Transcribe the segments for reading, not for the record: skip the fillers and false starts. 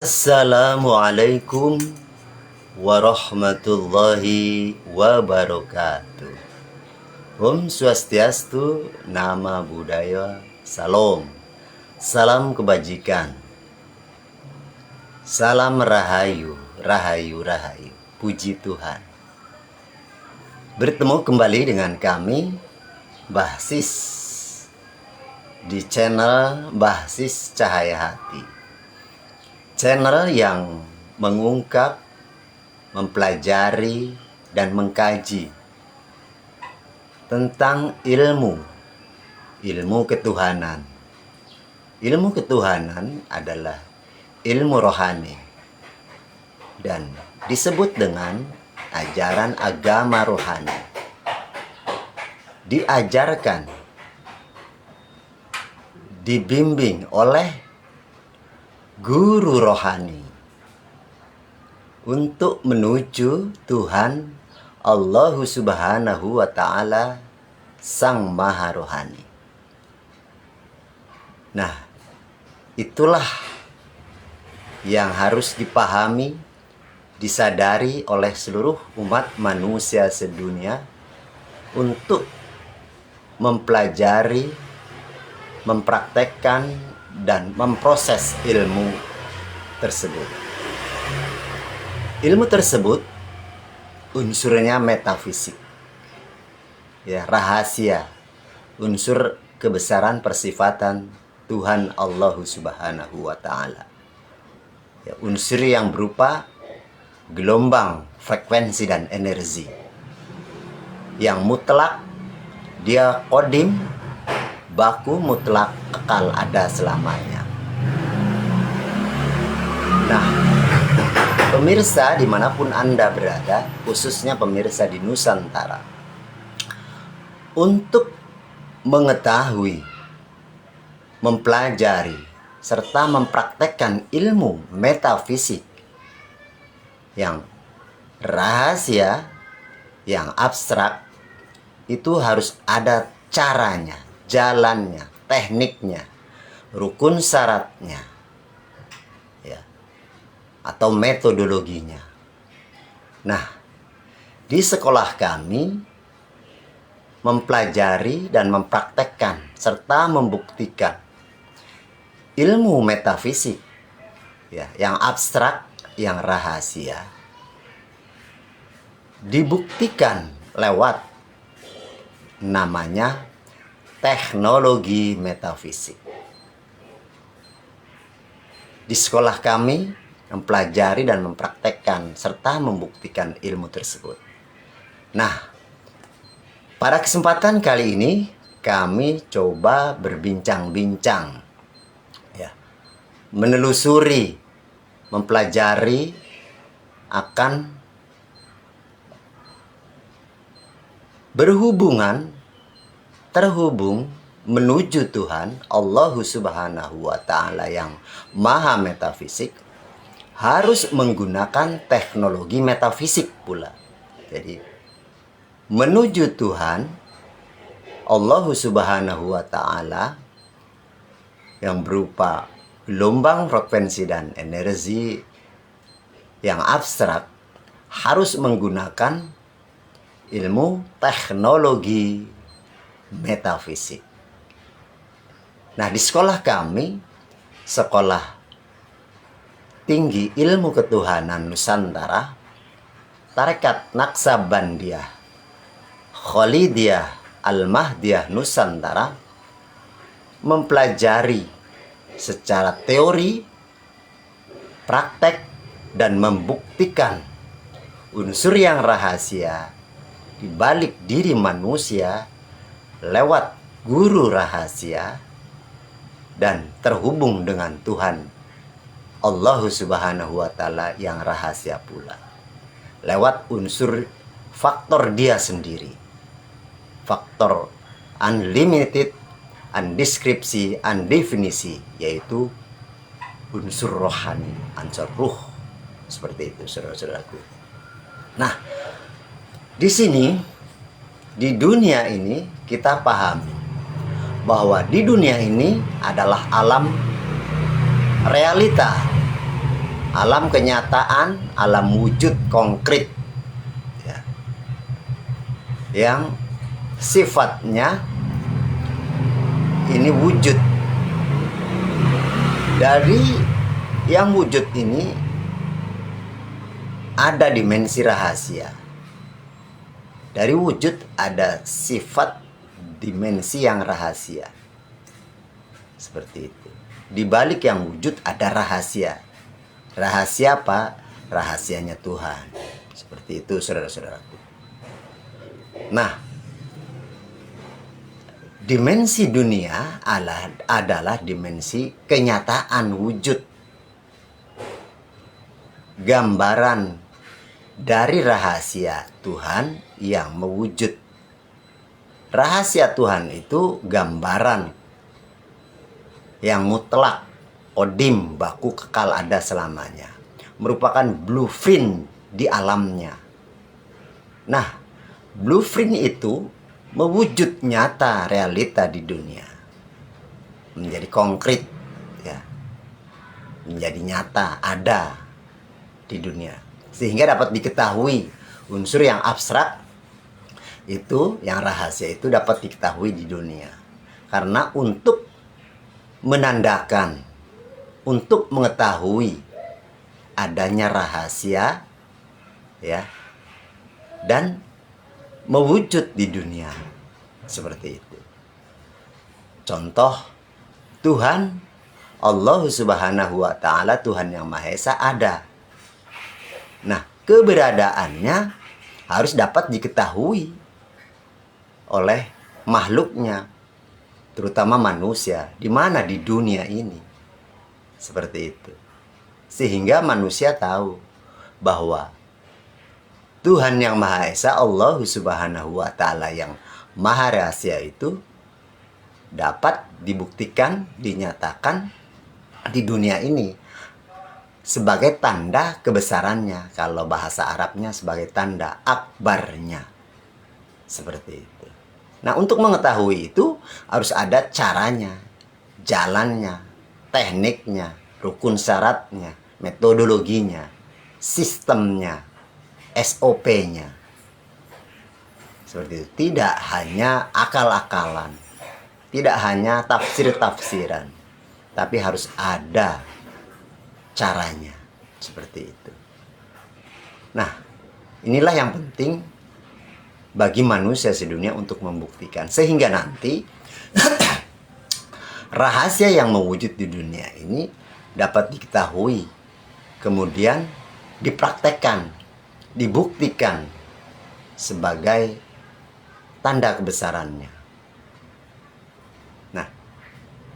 Assalamualaikum warahmatullahi wabarakatuh. Om Swastiastu, Nama Budaya, Salam. Salam kebajikan. Salam rahayu, rahayu, rahayu. Puji Tuhan. Bertemu kembali dengan kami, Mbah Sis, di channel Mbah Sis Cahaya Hati. Channel yang mengungkap, mempelajari, dan mengkaji tentang ilmu ketuhanan. Ilmu ketuhanan adalah ilmu rohani dan disebut dengan ajaran agama rohani. Diajarkan, dibimbing oleh guru rohani untuk menuju Tuhan Allah Subhanahu wa Ta'ala, Sang Maha Rohani. Nah, itulah yang harus dipahami, disadari oleh seluruh umat manusia sedunia untuk mempelajari, mempraktekkan, dan memproses ilmu tersebut. Ilmu tersebut unsurnya metafisik, ya, rahasia, unsur kebesaran persifatan Tuhan Allah Subhanahu wa Ta'ala, ya, unsur yang berupa gelombang, frekuensi, dan energi yang mutlak, dia kodim, baku, mutlak, kekal, ada selamanya. Nah, pemirsa dimanapun Anda berada, khususnya pemirsa di Nusantara, untuk mengetahui, mempelajari, serta mempraktekkan ilmu metafisik yang rahasia, yang abstrak, itu harus ada caranya, jalannya, tekniknya, rukun syaratnya, ya, atau metodologinya. Nah, di sekolah kami mempelajari dan mempraktekkan serta membuktikan ilmu metafisik, ya, yang abstrak, yang rahasia, dibuktikan lewat namanya teknologi metafisik. Di sekolah kami mempelajari dan mempraktekkan serta membuktikan ilmu tersebut. Nah, pada kesempatan kali ini kami coba berbincang-bincang, ya, menelusuri, mempelajari akan terhubung menuju Tuhan Allah Subhanahu wa Ta'ala yang maha metafisik, harus menggunakan teknologi metafisik pula. Jadi menuju Tuhan Allah Subhanahu wa Ta'ala yang berupa gelombang, frekuensi, dan energi yang abstrak, harus menggunakan ilmu teknologi metafisik. Nah, di sekolah kami, Sekolah Tinggi Ilmu Ketuhanan Nusantara, Tarekat Naksabandiyah Khalidiyah Al-Mahdiyah Nusantara, mempelajari secara teori, praktek, dan membuktikan unsur yang rahasia di balik diri manusia lewat guru rahasia dan terhubung dengan Tuhan Allah Subhanahu wa Ta'ala yang rahasia pula lewat unsur faktor dia sendiri, faktor unlimited, undeskripsi, undefinisi, yaitu unsur rohani, unsur ruh. Seperti itu, saudara-saudaraku. Nah, di sini, di dunia ini, kita pahami bahwa di dunia ini adalah alam realita, alam kenyataan, alam wujud konkret, ya, yang sifatnya ini wujud. Dari yang wujud ini ada dimensi rahasia. Dari wujud ada sifat dimensi yang rahasia. Seperti itu. Di balik yang wujud ada rahasia. Rahasia apa? Rahasianya Tuhan. Seperti itu, saudara-saudaraku. Nah, dimensi dunia adalah dimensi kenyataan wujud. Gambaran dari rahasia Tuhan yang mewujud. Rahasia Tuhan itu gambaran yang mutlak, kodim, baku, kekal, ada selamanya. Merupakan blueprint di alamnya. Nah, blueprint itu mewujud nyata realita di dunia. Menjadi konkret, ya. Menjadi nyata, ada di dunia. Sehingga dapat diketahui unsur yang abstrak itu, yang rahasia itu dapat diketahui di dunia. Karena untuk menandakan, untuk mengetahui adanya rahasia, ya, dan mewujud di dunia seperti itu. Contoh, Tuhan Allah Subhanahu wa Ta'ala, Tuhan yang Maha Esa ada. Nah, keberadaannya harus dapat diketahui oleh makhluknya, terutama manusia, di mana di dunia ini. Seperti itu. Sehingga manusia tahu bahwa Tuhan yang Maha Esa, Allah Subhanahu wa Ta'ala yang Maha Rahasia itu dapat dibuktikan, dinyatakan di dunia ini sebagai tanda kebesarannya. Kalau bahasa Arabnya sebagai tanda akbarnya. Seperti itu. Nah, untuk mengetahui itu harus ada caranya, jalannya, tekniknya, rukun syaratnya, metodologinya, sistemnya, SOP-nya. Seperti itu. Tidak hanya akal-akalan, tidak hanya tafsir-tafsiran, tapi harus ada caranya. Seperti itu. Nah, inilah yang penting bagi manusia sedunia untuk membuktikan. Sehingga nanti rahasia yang mewujud di dunia ini dapat diketahui, kemudian dipraktekkan, dibuktikan sebagai tanda kebesarannya. Nah,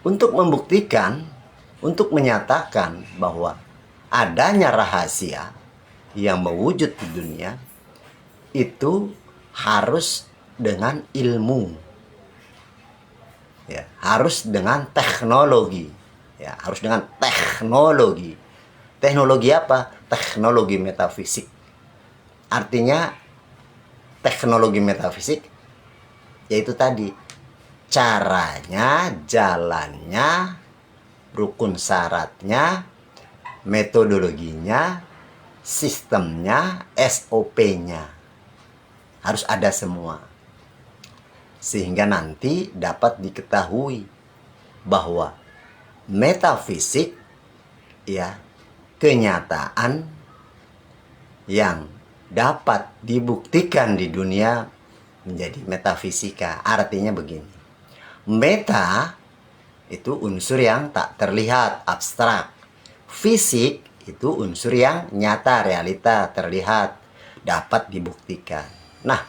untuk membuktikan, untuk menyatakan bahwa adanya rahasia yang mewujud di dunia, itu harus dengan ilmu, ya, harus dengan teknologi, ya, harus dengan teknologi. Teknologi apa? Teknologi metafisik. Artinya teknologi metafisik yaitu tadi caranya, jalannya, rukun syaratnya, metodologinya, sistemnya, SOP-nya. Harus ada semua. Sehingga nanti dapat diketahui bahwa metafisik, ya, kenyataan yang dapat dibuktikan di dunia menjadi metafisika. Artinya begini. Meta itu unsur yang tak terlihat, abstrak. Fisik itu unsur yang nyata, realita, terlihat, dapat dibuktikan. Nah,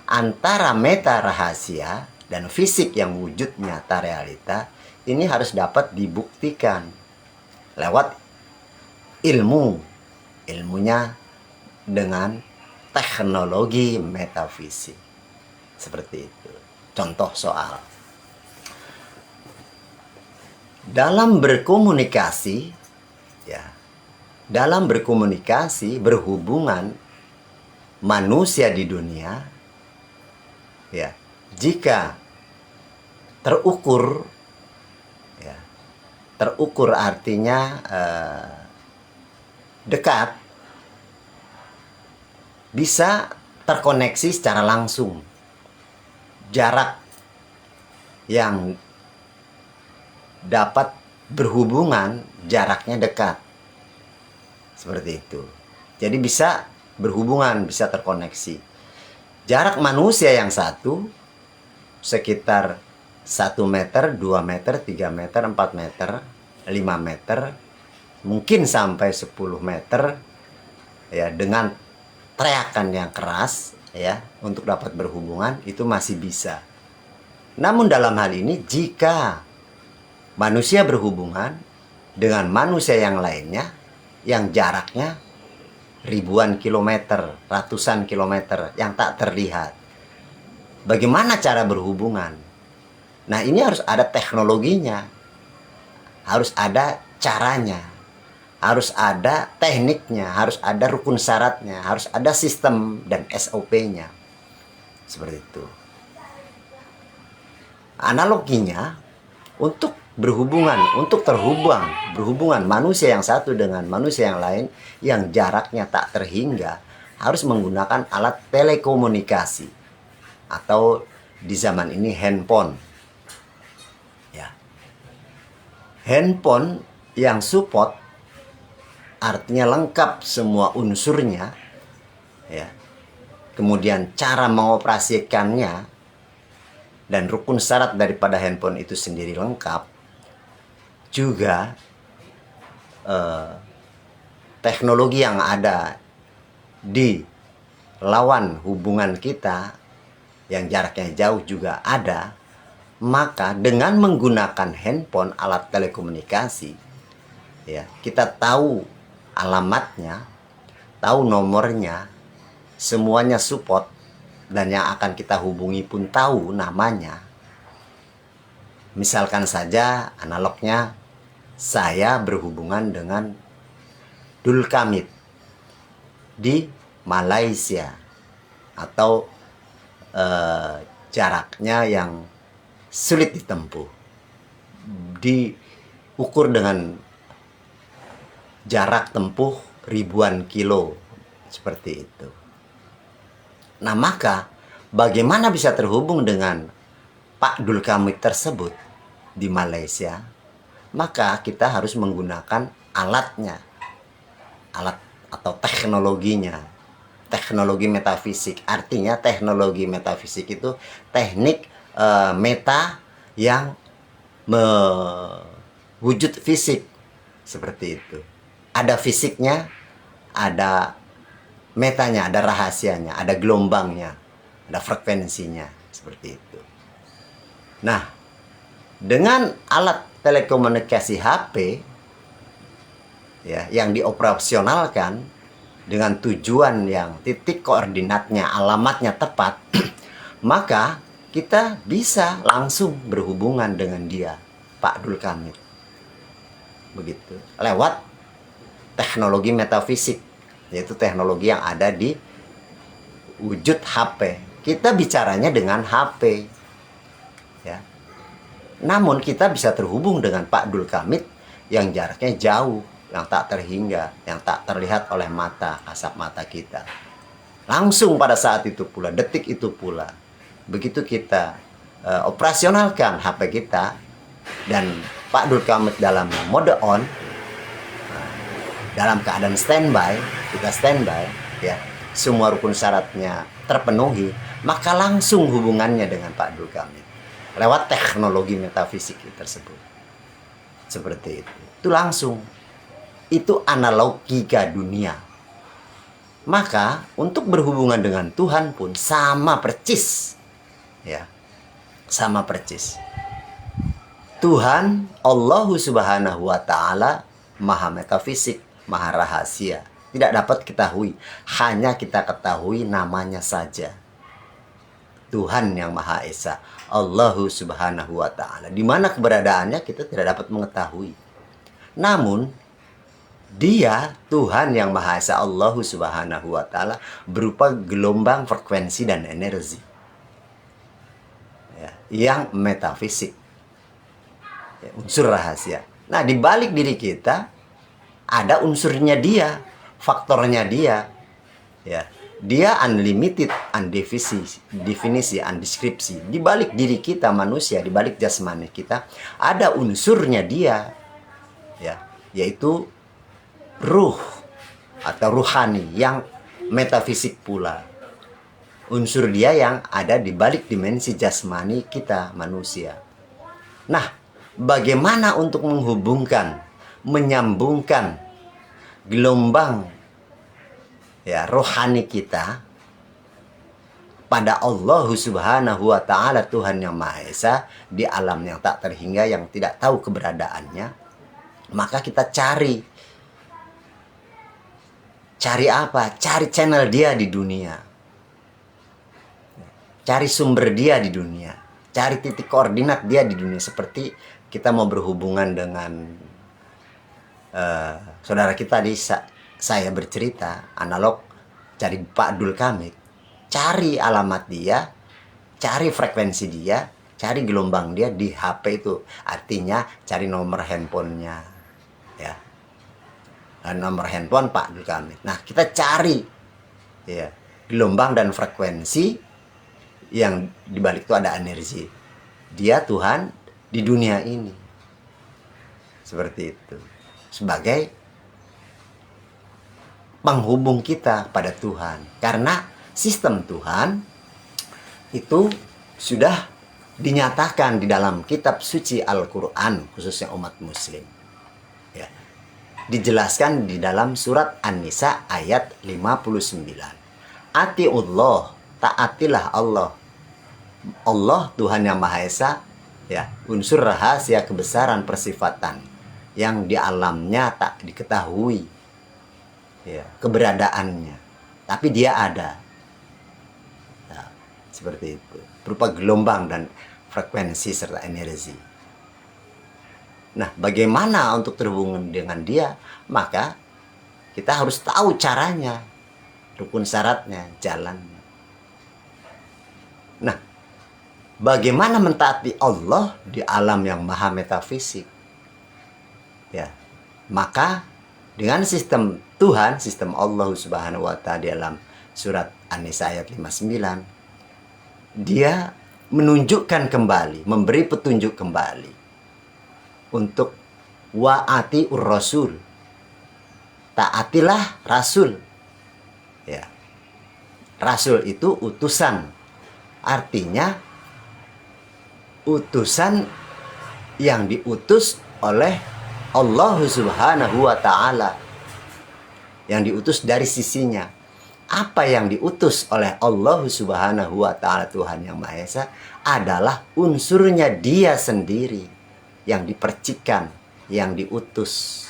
antara meta rahasia dan fisik yang wujud nyata realita ini harus dapat dibuktikan lewat ilmu. Ilmunya dengan teknologi metafisik. Seperti itu. Contoh soal. Dalam berkomunikasi, ya, dalam berkomunikasi, berhubungan manusia di dunia, ya, jika terukur, ya, terukur artinya dekat bisa terkoneksi secara langsung. Jarak yang dapat berhubungan jaraknya dekat. Seperti itu. Jadi bisa berhubungan, bisa terkoneksi. Jarak manusia yang satu sekitar 1 meter, 2 meter, 3 meter, 4 meter, 5 meter, mungkin sampai 10 meter ya, dengan teriakan yang keras ya untuk dapat berhubungan itu masih bisa. Namun dalam hal ini jika manusia berhubungan dengan manusia yang lainnya yang jaraknya ribuan kilometer, ratusan kilometer yang tak terlihat, bagaimana cara berhubungan? Nah, ini harus ada teknologinya, harus ada caranya, harus ada tekniknya, harus ada rukun syaratnya, harus ada sistem dan SOP-nya. Seperti itu. Analoginya, untuk berhubungan, untuk berhubungan manusia yang satu dengan manusia yang lain yang jaraknya tak terhingga, harus menggunakan alat telekomunikasi atau di zaman ini handphone. Ya. Handphone yang support artinya lengkap semua unsurnya ya. Kemudian cara mengoperasikannya dan rukun syarat daripada handphone itu sendiri lengkap. Juga teknologi yang ada di lawan hubungan kita yang jaraknya jauh juga ada. Maka dengan menggunakan handphone, alat telekomunikasi ya, kita tahu alamatnya, tahu nomornya, semuanya support, dan yang akan kita hubungi pun tahu namanya. Misalkan saja analognya saya berhubungan dengan Dulkamit di Malaysia atau jaraknya yang sulit ditempuh, diukur dengan jarak tempuh ribuan kilo seperti itu. Nah, maka bagaimana bisa terhubung dengan Pak Dulkamit tersebut di Malaysia? Maka kita harus menggunakan alatnya, alat atau teknologinya, teknologi metafisik. Artinya teknologi metafisik itu teknik meta yang mewujud fisik seperti itu. Ada fisiknya, ada metanya, ada rahasianya, ada gelombangnya, ada frekuensinya, seperti itu. Nah, dengan alat telekomunikasi HP ya, yang dioperasionalkan dengan tujuan yang titik koordinatnya, alamatnya tepat, maka kita bisa langsung berhubungan dengan dia, Pak Dulkamit. Begitu, lewat teknologi metafisik, yaitu teknologi yang ada di wujud HP. Kita bicaranya dengan HP ya. Namun kita bisa terhubung dengan Pak Dulkamit yang jaraknya jauh, yang tak terhingga, yang tak terlihat oleh mata, kasat mata kita. Langsung pada saat itu pula, detik itu pula, begitu kita operasionalkan HP kita dan Pak Dulkamit dalam mode on, dalam keadaan standby, kita standby ya, semua rukun syaratnya terpenuhi, maka langsung hubungannya dengan Pak Dulkamit lewat teknologi metafisik tersebut. Seperti itu. Itu langsung. Itu analogika dunia. Maka untuk berhubungan dengan Tuhan pun sama percis. Ya. Sama percis. Tuhan Allah Subhanahu wa taala maha metafisik, maha rahasia. Tidak dapat ketahui, hanya kita ketahui namanya saja. Tuhan yang Maha Esa, Allah Subhanahu wa taala. Di mana keberadaannya kita tidak dapat mengetahui. Namun Dia, Tuhan yang Maha Esa, Allah Subhanahu wa taala, berupa gelombang, frekuensi dan energi. Ya, yang metafisik. Ya, unsur rahasia. Nah, di balik diri kita ada unsurnya Dia. faktornya dia, ya. Dia unlimited, undefinisi, undeskripsi. Di balik diri kita manusia, di balik jasmani kita ada unsurnya dia, ya, yaitu ruh atau ruhani yang metafisik pula. Unsur dia yang ada di balik dimensi jasmani kita manusia. Nah, bagaimana untuk menghubungkan, menyambungkan gelombang ya rohani kita pada Allah Subhanahu wa taala, Tuhan yang Maha Esa di alam yang tak terhingga, yang tidak tahu keberadaannya? Maka kita cari apa? Cari channel dia di dunia. Cari sumber dia di dunia. Cari titik koordinat dia di dunia. Seperti kita mau berhubungan dengan saudara kita di saya bercerita analog, cari Pak Abdul Kamid, cari alamat dia, cari frekuensi dia, cari gelombang dia di HP itu. Artinya cari nomor handphonenya, ya, nomor handphone Pak Abdul Kamid. Nah, kita cari ya gelombang dan frekuensi yang dibalik itu ada energi. Dia Tuhan di dunia ini, seperti itu, sebagai penghubung kita pada Tuhan. Karena sistem Tuhan itu sudah dinyatakan di dalam kitab suci Al-Quran, khususnya umat muslim, ya. Dijelaskan di dalam surat An-Nisa ayat 59. Atiullah, taatilah Allah. Allah Tuhan yang Maha Esa, ya, unsur rahasia kebesaran persifatan yang di alamnya tak diketahui ya keberadaannya, tapi dia ada, nah, seperti itu, berupa gelombang dan frekuensi serta energi. Nah, bagaimana untuk terhubung dengan dia? Maka kita harus tahu caranya, rukun syaratnya, jalannya. Nah, bagaimana mentaati Allah di alam yang maha metafisik, ya, maka dengan sistem Tuhan, sistem Allah Subhanahu wa taala dalam surat An-Nisa ayat 59, dia menunjukkan kembali, memberi petunjuk kembali untuk wa'ati ur-rasul, taatilah rasul, ya. Rasul itu utusan, artinya utusan yang diutus oleh Allah Subhanahu wa ta'ala, yang diutus dari sisinya. Apa yang diutus oleh Allah Subhanahu wa ta'ala, Tuhan yang Maha Esa, adalah unsurnya dia sendiri yang dipercikan, yang diutus,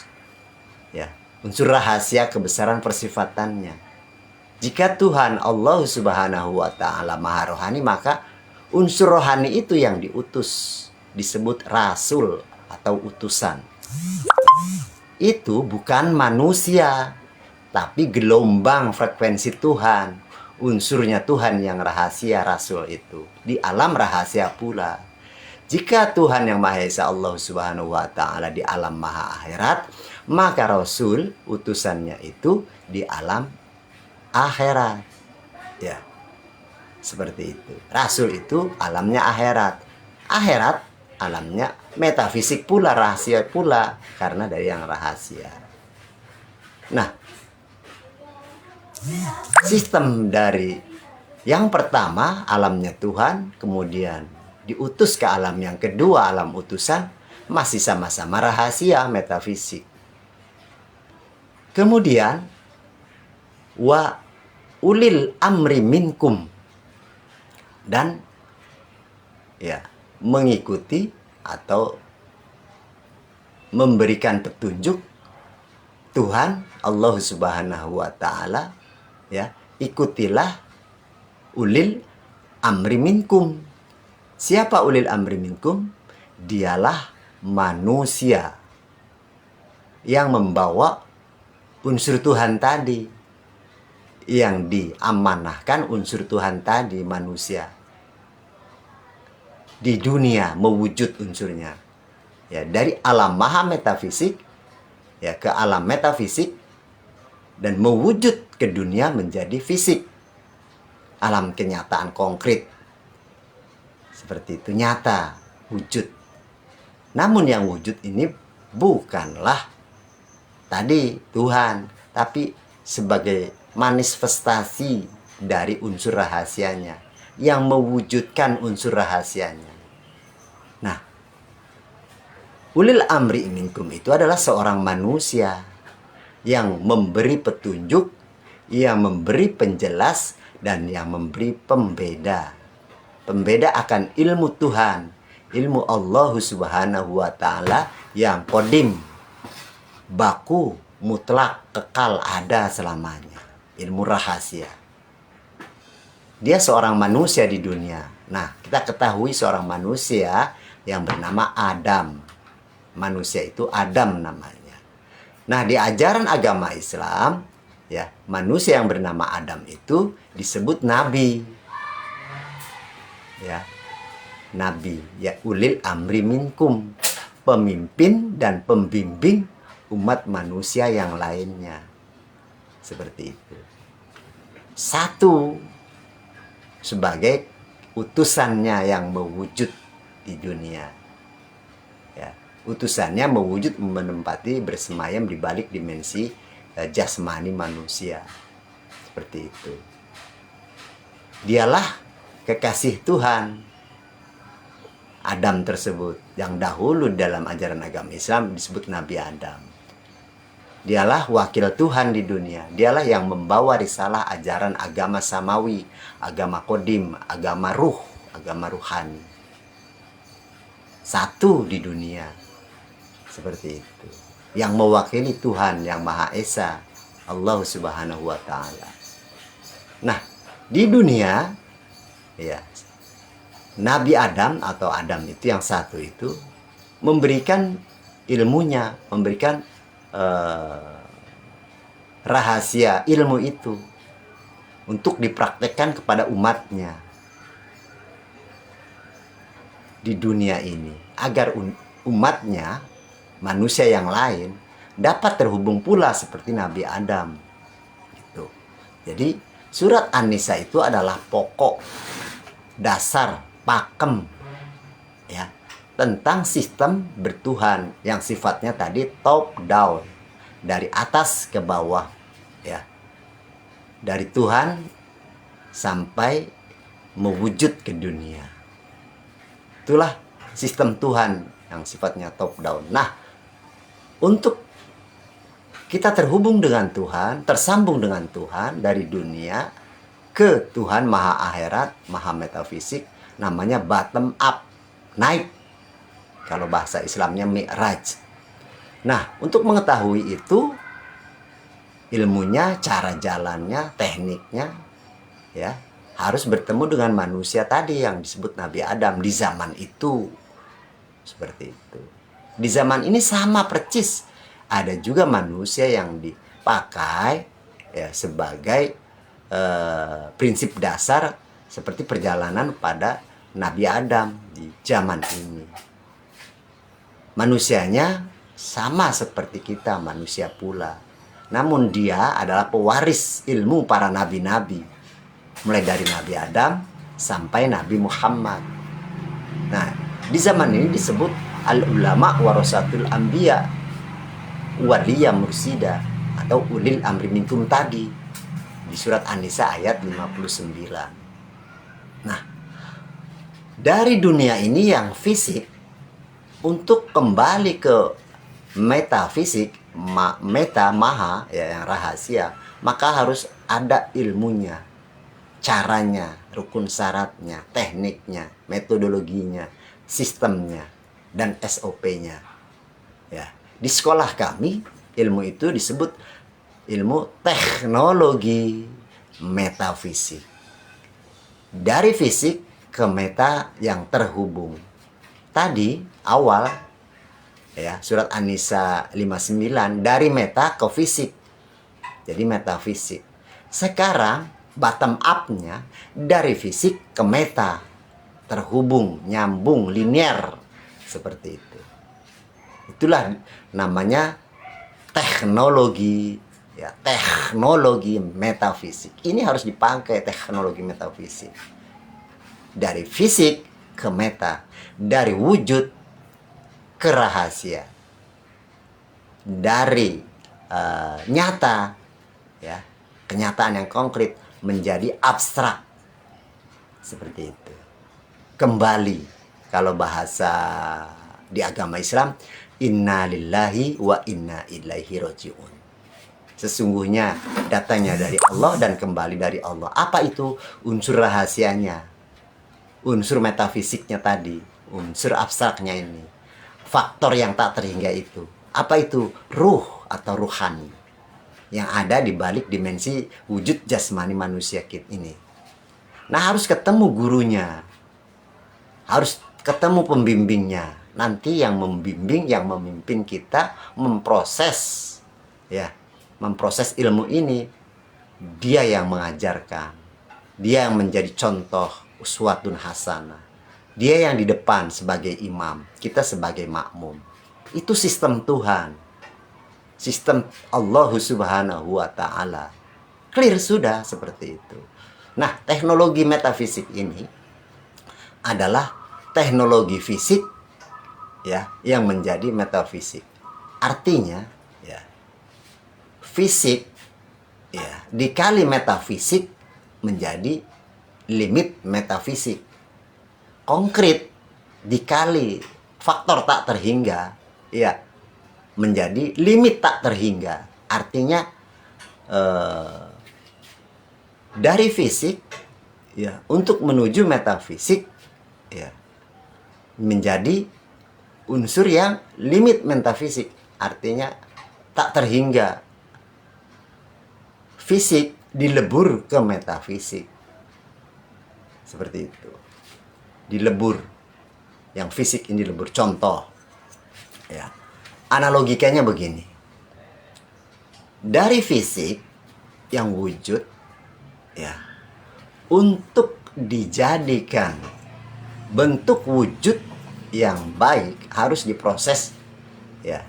ya, unsur rahasia kebesaran persifatannya. Jika Tuhan Allah Subhanahu wa ta'ala maha rohani, maka unsur rohani itu yang diutus disebut rasul atau utusan. Itu bukan manusia, tapi gelombang frekuensi Tuhan, unsurnya Tuhan yang rahasia, rasul itu di alam rahasia pula. Jika Tuhan yang Maha Esa Allah Subhanahu wa taala di alam maha akhirat, maka rasul utusannya itu di alam akhirat, ya, seperti itu. Rasul itu alamnya akhirat, akhirat alamnya metafisik pula, rahasia pula, karena dari yang rahasia. Nah, sistem dari yang pertama alamnya Tuhan, kemudian diutus ke alam yang kedua, alam utusan, masih sama-sama rahasia metafisik. Kemudian wa ulil amri minkum, dan ya mengikuti atau memberikan petunjuk Tuhan Allah Subhanahu wa taala, ya, ikutilah ulil amri minkum. Siapa ulil amri minkum? Dialah manusia yang membawa unsur Tuhan tadi, yang diamanahkan unsur Tuhan tadi, manusia di dunia mewujud unsurnya, ya, dari alam maha metafisik, ya, ke alam metafisik, dan mewujud ke dunia menjadi fisik, alam kenyataan konkret. Seperti itu, nyata, wujud. Namun yang wujud ini bukanlah tadi Tuhan, tapi sebagai manifestasi dari unsur rahasianya yang mewujudkan unsur rahasianya. Nah, ulil amri minkum itu adalah seorang manusia yang memberi petunjuk, yang memberi penjelas, dan yang memberi pembeda. Pembeda akan ilmu Tuhan, ilmu Allah Subhanahu wa Ta'ala yang qadim, baku, mutlak, kekal, ada selamanya. Ilmu rahasia. Dia seorang manusia di dunia. Nah, kita ketahui seorang manusia yang bernama Adam. Manusia itu Adam namanya. Nah, di ajaran agama Islam, ya, manusia yang bernama Adam itu disebut nabi. Ya, nabi, ya, ulil amri minkum, pemimpin dan pembimbing umat manusia yang lainnya. Seperti itu. Satu, sebagai utusannya yang mewujud di dunia. Ya, utusannya mewujud, menempati, bersemayam di balik dimensi jasmani manusia. Seperti itu. Dialah kekasih Tuhan. Adam tersebut yang dahulu dalam ajaran agama Islam disebut Nabi Adam. Dialah wakil Tuhan di dunia. Dialah yang membawa risalah ajaran agama samawi, agama kodim, agama ruh, agama ruhani. Satu di dunia. Seperti itu. Yang mewakili Tuhan yang Maha Esa, Allah Subhanahu wa Ta'ala. Nah, di dunia, ya, Nabi Adam atau Adam itu yang satu itu memberikan ilmunya, memberikan rahasia ilmu itu untuk dipraktekkan kepada umatnya di dunia ini, agar umatnya, manusia yang lain, dapat terhubung pula seperti Nabi Adam. Gitu. Jadi surat An-Nisa itu adalah pokok dasar, pakem, ya, tentang sistem bertuhan yang sifatnya tadi top down, dari atas ke bawah, ya, dari Tuhan sampai mewujud ke dunia. Itulah sistem Tuhan yang sifatnya top down. Nah, untuk kita terhubung dengan Tuhan, tersambung dengan Tuhan dari dunia ke Tuhan Maha Akhirat, Maha Metafisik, namanya bottom up, naik. Kalau bahasa Islamnya mi'raj. Nah, untuk mengetahui itu, ilmunya, cara jalannya, tekniknya, ya, harus bertemu dengan manusia tadi yang disebut Nabi Adam di zaman itu. Seperti itu. Di zaman ini sama percis. Ada juga manusia yang dipakai, ya, sebagai prinsip dasar seperti perjalanan pada Nabi Adam di zaman ini. Manusianya sama seperti kita, manusia pula. Namun dia adalah pewaris ilmu para nabi-nabi. Mulai dari Nabi Adam sampai Nabi Muhammad. Nah, di zaman ini disebut al-ulama warasatul anbiya, waliya mursida, atau ulil amri minkum tadi. Di surat An-Nisa ayat 59. Nah, dari dunia ini yang fisik, untuk kembali ke metafisik, meta, maha, ya, yang rahasia, maka harus ada ilmunya, caranya, rukun syaratnya, tekniknya, metodologinya, sistemnya, dan SOP-nya. Ya, di sekolah kami, ilmu itu disebut ilmu teknologi metafisik. Dari fisik ke meta yang terhubung. Tadi awal, ya, surat An-Nisa 59 dari meta ke fisik. Jadi metafisik. Sekarang bottom up-nya dari fisik ke meta, terhubung, nyambung, linear, seperti itu. Itulah namanya teknologi Ya, teknologi metafisik. Ini harus dipakai teknologi metafisik. Dari fisik ke meta, dari wujud ke rahasia, dari nyata, ya, kenyataan yang konkret menjadi abstrak, seperti itu. Kembali, kalau bahasa di agama Islam, inna lillahi wa inna ilaihi roji'un. Sesungguhnya datangnya dari Allah dan kembali dari Allah. Apa itu unsur rahasianya? Unsur metafisiknya tadi, unsur abstraknya ini. Faktor yang tak terhingga itu. Apa itu? Ruh atau ruhani. Yang ada di balik dimensi wujud jasmani manusia kita ini. Nah, harus ketemu gurunya. Harus ketemu pembimbingnya. Nanti yang membimbing, yang memimpin kita memproses, ya, memproses ilmu ini. Dia yang mengajarkan. Dia yang menjadi contoh uswatun hasanah. Dia yang di depan sebagai imam, kita sebagai makmum. Itu sistem Tuhan. Sistem Allah Subhanahu wa ta'ala. Clear sudah seperti itu. Nah, teknologi metafisik ini adalah teknologi fisik, ya, yang menjadi metafisik. Artinya, ya, fisik, ya, dikali metafisik menjadi limit metafisik. Konkret dikali faktor tak terhingga, ya, menjadi limit tak terhingga. Artinya dari fisik, ya, untuk menuju metafisik, ya, menjadi unsur yang limit metafisik. Artinya tak terhingga. Fisik dilebur ke metafisik. Seperti itu. Dilebur. Yang fisik ini dilebur. Contoh, ya, analogikanya begini. Dari fisik yang wujud, ya, untuk dijadikan bentuk wujud yang baik harus diproses, ya,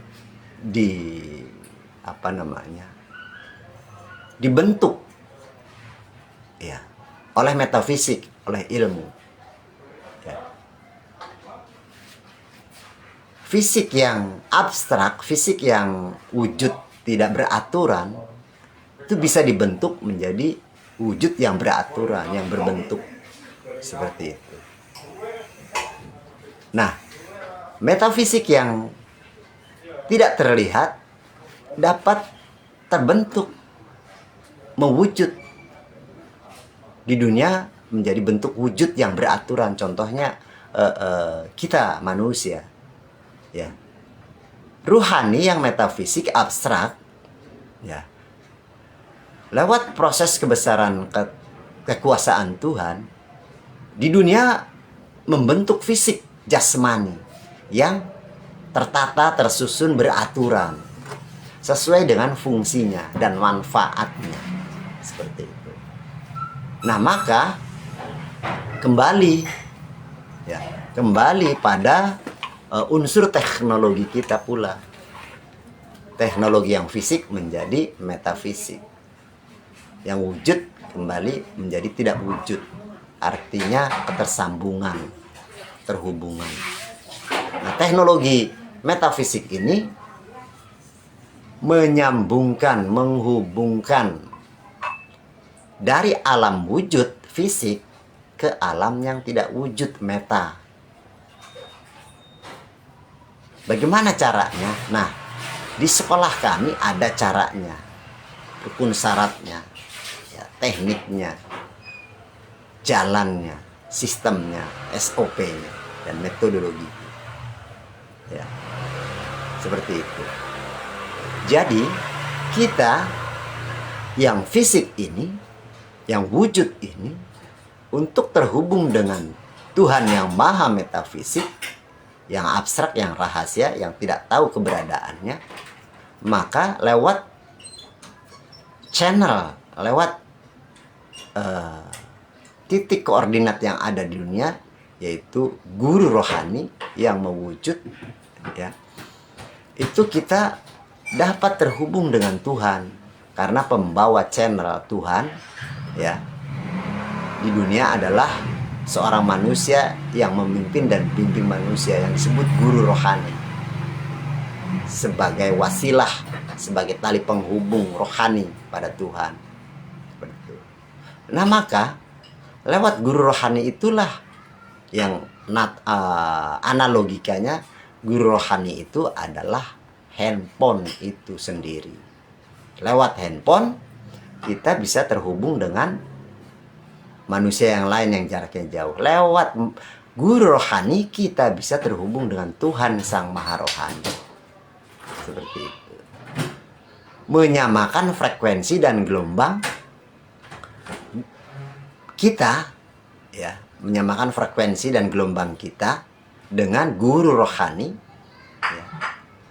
dibentuk, ya, oleh metafisik, oleh ilmu. Fisik yang abstrak, fisik yang wujud tidak beraturan, itu bisa dibentuk menjadi wujud yang beraturan, yang berbentuk. Seperti itu. Nah, metafisik yang tidak terlihat dapat terbentuk, mewujud di dunia menjadi bentuk wujud yang beraturan. Contohnya kita manusia. Ya, ruhani yang metafisik abstrak, ya, lewat proses kebesaran kekuasaan Tuhan di dunia membentuk fisik jasmani yang tertata, tersusun, beraturan sesuai dengan fungsinya dan manfaatnya, seperti itu. Nah, maka kembali, ya, kembali pada unsur teknologi kita pula. Teknologi yang fisik menjadi metafisik. Yang wujud kembali menjadi tidak wujud. Artinya ketersambungan, terhubungan. Nah, teknologi metafisik ini menyambungkan, menghubungkan dari alam wujud fisik ke alam yang tidak wujud meta. Bagaimana caranya? Nah, di sekolah kami ada caranya, rukun syaratnya, ya, tekniknya, jalannya, sistemnya, SOP-nya, dan metodologi. Ya, seperti itu. Jadi, kita yang fisik ini, yang wujud ini, untuk terhubung dengan Tuhan yang maha metafisik, yang abstrak, yang rahasia, yang tidak tahu keberadaannya, maka lewat channel, lewat titik koordinat yang ada di dunia, yaitu guru rohani yang mewujud, ya, itu kita dapat terhubung dengan Tuhan. Karena pembawa channel Tuhan ya di dunia adalah seorang manusia yang memimpin dan bimbing manusia yang disebut guru rohani, sebagai wasilah, sebagai tali penghubung rohani pada Tuhan. Nah maka lewat guru rohani itulah yang analogikanya guru rohani itu adalah handphone itu sendiri. Lewat handphone kita bisa terhubung dengan manusia yang lain yang jaraknya jauh. Lewat guru rohani kita bisa terhubung dengan Tuhan Sang Maha Rohani. Seperti itu. Menyamakan frekuensi dan gelombang kita, ya, menyamakan frekuensi dan gelombang kita dengan guru rohani, ya,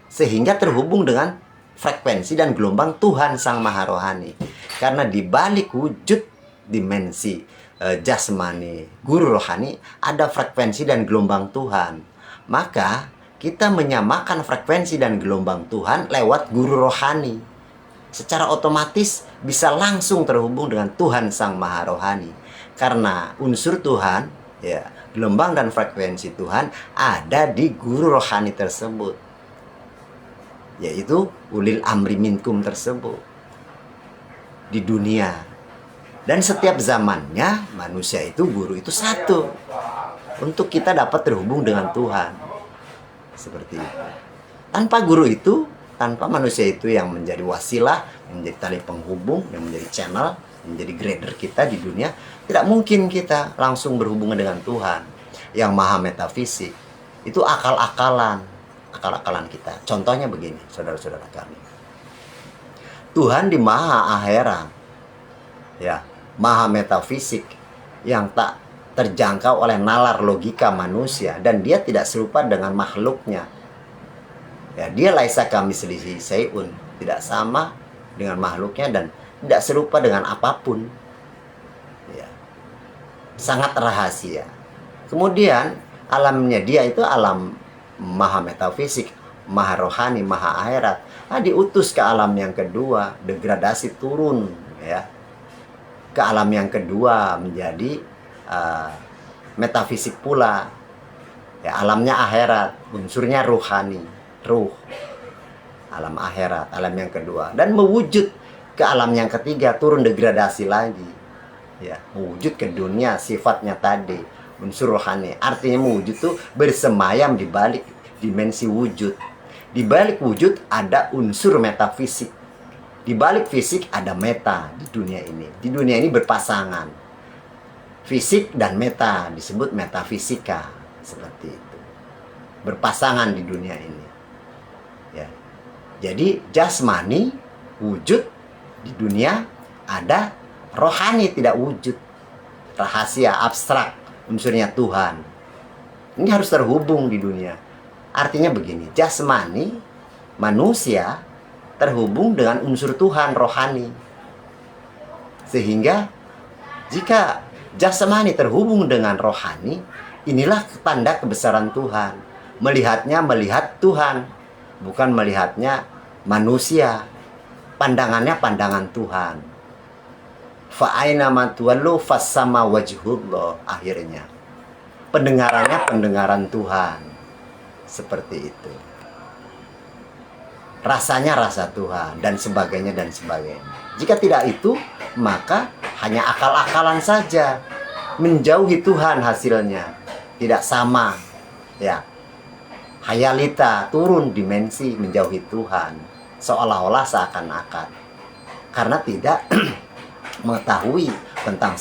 sehingga terhubung dengan frekuensi dan gelombang Tuhan Sang Maha Rohani. Karena di balik wujud dimensi jasmani guru rohani ada frekuensi dan gelombang Tuhan. Maka kita menyamakan frekuensi dan gelombang Tuhan lewat guru rohani. Secara otomatis bisa langsung terhubung dengan Tuhan Sang Maha Rohani. Karena unsur Tuhan, ya, gelombang dan frekuensi Tuhan ada di guru rohani tersebut, yaitu ulil amri minkum tersebut di dunia. Dan setiap zamannya manusia itu, guru itu satu untuk kita dapat terhubung dengan Tuhan. Seperti itu. Tanpa guru itu, tanpa manusia itu yang menjadi wasilah, yang menjadi tali penghubung, yang menjadi channel, yang menjadi grader kita di dunia, tidak mungkin kita langsung berhubungan dengan Tuhan yang maha metafisik. Itu akal-akalan kita. Contohnya begini, saudara-saudara kami. Tuhan di maha akhirat, ya, maha metafisik yang tak terjangkau oleh nalar logika manusia, dan dia tidak serupa dengan makhluknya. Ya, dia laisa kamitslihi syai'un, tidak sama dengan makhluknya dan tidak serupa dengan apapun. Ya. Sangat rahasia. Kemudian alamnya dia itu alam maha metafisik, maha rohani, maha akhirat. Nah, diutus ke alam yang kedua, degradasi turun, ya, ke alam yang kedua menjadi metafisik pula, ya, alamnya akhirat, unsurnya rohani, ruh, alam akhirat, alam yang kedua, dan mewujud ke alam yang ketiga, turun degradasi lagi, ya, mewujud ke dunia sifatnya tadi, unsur rohani. Artinya mewujud itu bersemayam di balik dimensi wujud. Di balik wujud ada unsur metafisik. Di balik fisik ada meta di dunia ini. Di dunia ini berpasangan. Fisik dan meta disebut metafisika. Seperti itu. Berpasangan di dunia ini. Ya. Jadi jasmani wujud di dunia, ada rohani tidak wujud. Rahasia abstrak, unsurnya Tuhan. Ini harus terhubung di dunia. Artinya begini, jasmani manusia terhubung dengan unsur Tuhan rohani. Sehingga jika jasmani terhubung dengan rohani, inilah tanda kebesaran Tuhan. Melihatnya melihat Tuhan, bukan melihatnya manusia. Pandangannya pandangan Tuhan. Fa aina ma tuwallu fassama wajhullah. Akhirnya pendengarannya pendengaran Tuhan. Seperti itu. Rasanya rasa Tuhan, dan sebagainya dan sebagainya. Jika tidak itu, maka hanya akal-akalan saja, menjauhi Tuhan hasilnya, tidak sama, ya. Hayalita, turun dimensi menjauhi Tuhan, seolah-olah seakan-akan, karena tidak mengetahui tentang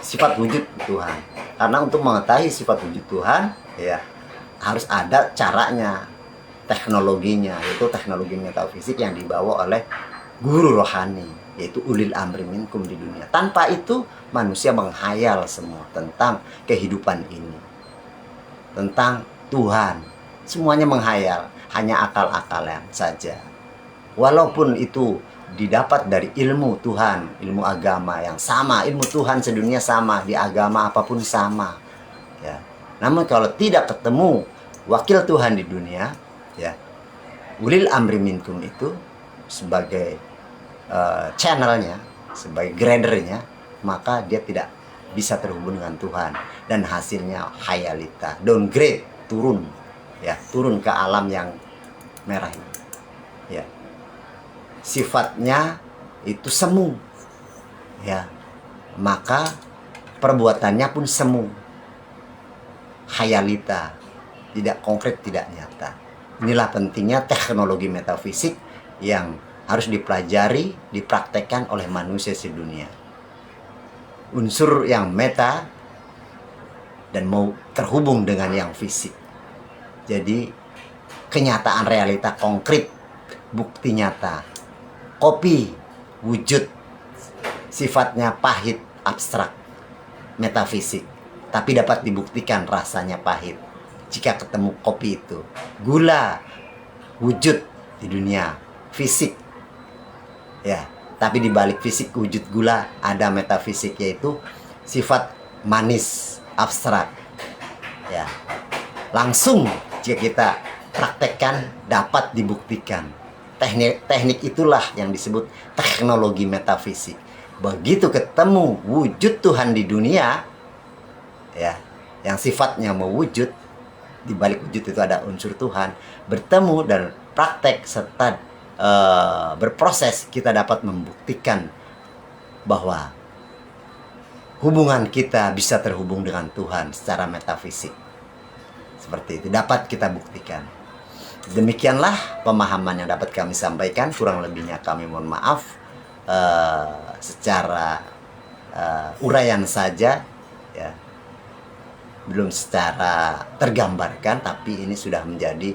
sifat wujud Tuhan. Karena untuk mengetahui sifat wujud Tuhan, ya, harus ada caranya, teknologinya, yaitu teknologi metafisik yang dibawa oleh guru rohani, yaitu ulil amri minkum di dunia. Tanpa itu manusia menghayal semua tentang kehidupan ini, tentang Tuhan. Semuanya menghayal, hanya akal-akalan saja. Walaupun itu didapat dari ilmu Tuhan, ilmu agama yang sama, ilmu Tuhan sedunia sama, di agama apapun sama, ya. Namun kalau tidak ketemu wakil Tuhan di dunia, ya, ulil amri minkum itu sebagai channelnya, sebagai gradernya, maka dia tidak bisa terhubung dengan Tuhan, dan hasilnya hayalita, downgrade, turun, ya, turun ke alam yang merah ini, ya. Sifatnya itu semu, ya, maka perbuatannya pun semu, hayalita, tidak konkret, tidak nyata. Inilah pentingnya teknologi metafisik yang harus dipelajari, dipraktekkan oleh manusia sedunia. Unsur yang meta dan mau terhubung dengan yang fisik. Jadi kenyataan realita konkret, bukti nyata. Kopi wujud, sifatnya pahit, abstrak, metafisik, tapi dapat dibuktikan rasanya pahit jika ketemu kopi itu. Gula wujud di dunia fisik, ya, tapi di balik fisik wujud gula ada metafisik, yaitu sifat manis, abstrak, ya. Langsung jika kita praktekkan dapat dibuktikan. Teknik itulah yang disebut teknologi metafisik. Begitu ketemu wujud Tuhan di dunia, ya, yang sifatnya mewujud, di balik wujud itu ada unsur Tuhan, bertemu dan praktek serta berproses, kita dapat membuktikan bahwa hubungan kita bisa terhubung dengan Tuhan secara metafisik. Seperti itu dapat kita buktikan. Demikianlah pemahaman yang dapat kami sampaikan. Kurang lebihnya kami mohon maaf. Secara uraian saja, ya, belum secara tergambarkan, tapi ini sudah menjadi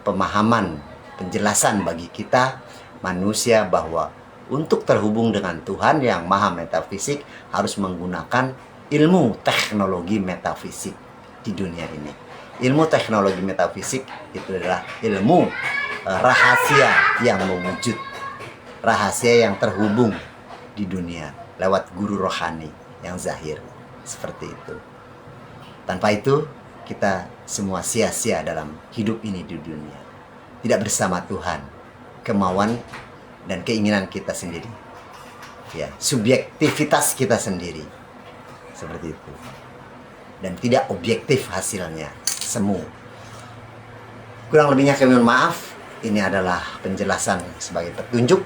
pemahaman, penjelasan bagi kita manusia bahwa untuk terhubung dengan Tuhan yang maha metafisik harus menggunakan ilmu teknologi metafisik di dunia ini. Ilmu teknologi metafisik itu adalah ilmu rahasia yang mewujud, rahasia yang terhubung di dunia lewat guru rohani yang zahir. Seperti itu. Tanpa itu kita semua sia-sia dalam hidup ini di dunia, tidak bersama Tuhan, kemauan dan keinginan kita sendiri, ya, subjektivitas kita sendiri, seperti itu, dan tidak objektif hasilnya, semu. Kurang lebihnya kami mohon maaf. Ini adalah penjelasan sebagai petunjuk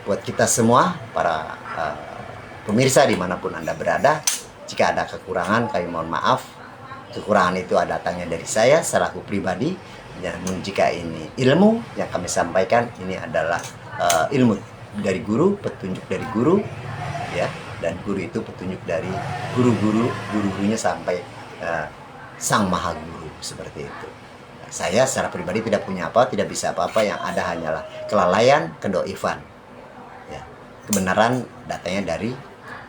buat kita semua, para pemirsa dimanapun Anda berada. Jika ada kekurangan, kami mohon maaf. Kekurangan itu datangnya dari saya selaku pribadi. Namun jika ini ilmu yang kami sampaikan, ini adalah ilmu dari guru, petunjuk dari guru, ya, dan guru itu petunjuk dari guru-gurunya sampai sang maha guru, seperti itu. Saya secara pribadi tidak punya apa, tidak bisa apa-apa, yang ada hanyalah kelalaian, kedoifan, ya. Kebenaran datangnya dari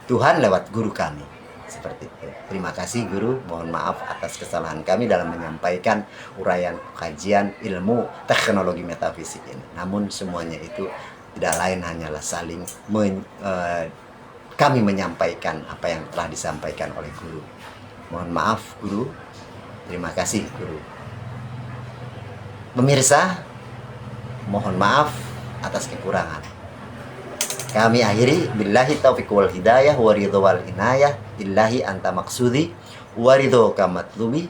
Tuhan lewat guru kami, seperti itu. Terima kasih guru, mohon maaf atas kesalahan kami dalam menyampaikan uraian kajian ilmu teknologi metafisik ini. Namun semuanya itu tidak lain hanyalah saling kami menyampaikan apa yang telah disampaikan oleh guru. Mohon maaf guru, terima kasih guru. Pemirsa, mohon maaf atas kekurangan. Kami akhiri, billahi taufiq wal hidayah wa ridho wal inayah, illahi anta maksudi wa ridho kamatlubi.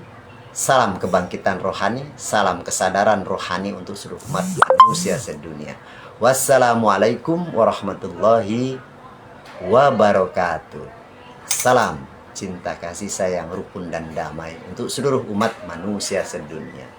Salam kebangkitan rohani, salam kesadaran rohani untuk seluruh umat manusia sedunia. Wassalamualaikum warahmatullahi wabarakatuh. Salam cinta, kasih sayang, rukun dan damai untuk seluruh umat manusia sedunia.